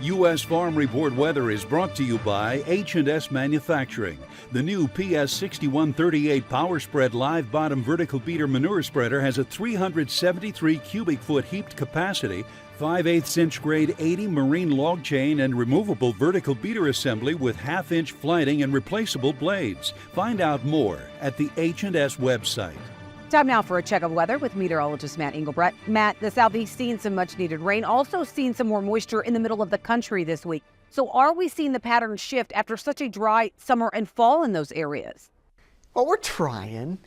U.S. Farm Report weather is brought to you by H&S Manufacturing. The new PS 6138 Power Spread Live Bottom Vertical Beater Manure Spreader has a 373 cubic foot heaped capacity, 5/8 inch grade 80 marine log chain, and removable vertical beater assembly with half-inch flighting and replaceable blades. Find out more at the H&S website. Time now for a check of weather with meteorologist Matt Engelbrecht. Matt, the southeast seeing some much needed rain, also seeing some more moisture in the middle of the country this week. So are we seeing the pattern shift after such a dry summer and fall in those areas? Well, we're trying.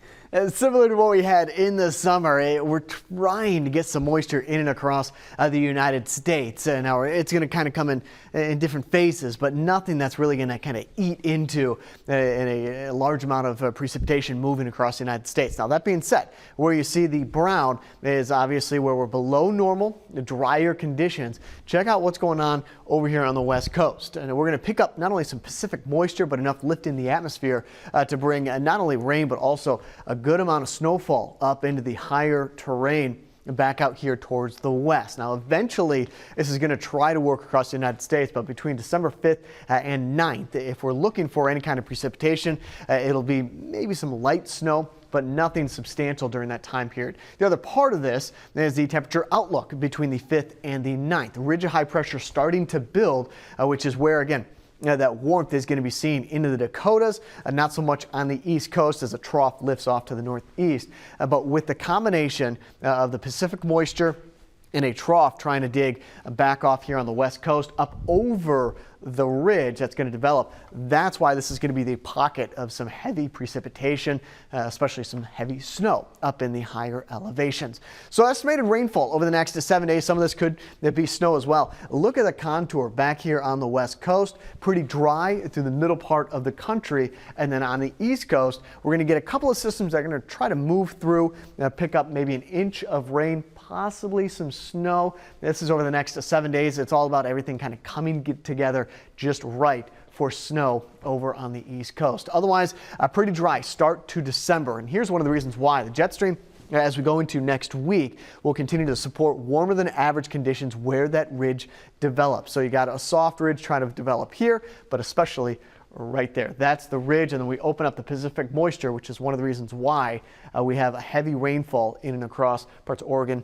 Similar to what we had in the summer, we're trying to get some moisture in and across the United States. And now it's going to kind of come in different phases, but nothing that's really going to kind of eat into a large amount of precipitation moving across the United States. Now, that being said, where you see the brown is obviously where we're below normal, drier conditions. Check out what's going on over here on the West Coast. And we're going to pick up not only some Pacific moisture, but enough lift in the atmosphere to bring not only rain, but also a good amount of snowfall up into the higher terrain back out here towards the west. Now, eventually, this is going to try to work across the United States, but between December 5th and 9th, if we're looking for any kind of precipitation, it'll be maybe some light snow, but nothing substantial during that time period. The other part of this is the temperature outlook between the 5th and the 9th. The ridge of high pressure starting to build, which is where, again, that warmth is going to be seen into the Dakotas, not so much on the East Coast as a trough lifts off to the northeast. But with the combination of the Pacific moisture and a trough trying to dig back off here on the West Coast up over the ridge that's going to develop, that's why this is going to be the pocket of some heavy precipitation, especially some heavy snow up in the higher elevations. So estimated rainfall over the next 7 days. Some of this could be snow as well. Look at the contour back here on the West Coast, pretty dry through the middle part of the country. And then on the East Coast, we're going to get a couple of systems that are going to try to move through, pick up maybe an inch of rain, possibly some snow. This is over the next 7 days. It's all about everything kind of coming together just right for snow over on the East Coast. Otherwise, a pretty dry start to December. And here's one of the reasons why. The jet stream, as we go into next week, will continue to support warmer than average conditions where that ridge develops. So you got a soft ridge trying to develop here, but especially right there. That's the ridge, and then we open up the Pacific moisture, which is one of the reasons why we have a heavy rainfall in and across parts of Oregon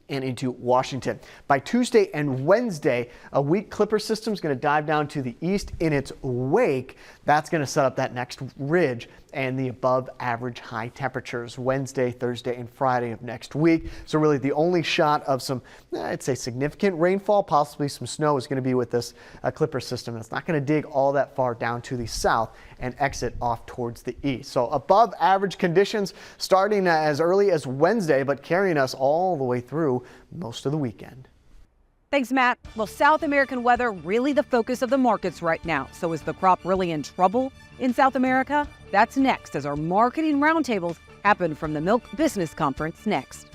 and into Washington. By Tuesday and Wednesday, a weak Clipper system is going to dive down to the east in its wake. That's going to set up that next ridge and the above average high temperatures Wednesday, Thursday, and Friday of next week. So really the only shot of some, I'd say, significant rainfall, possibly some snow, is going to be with this Clipper system. It's not going to dig all that far down to the south and exit off towards the east. So above average conditions starting as early as Wednesday, but carrying us all the way through most of the weekend. Thanks, Matt. Well, South American weather really the focus of the markets right now. So is the crop really in trouble in South America? That's next as our marketing roundtables happen from the Milk Business Conference next.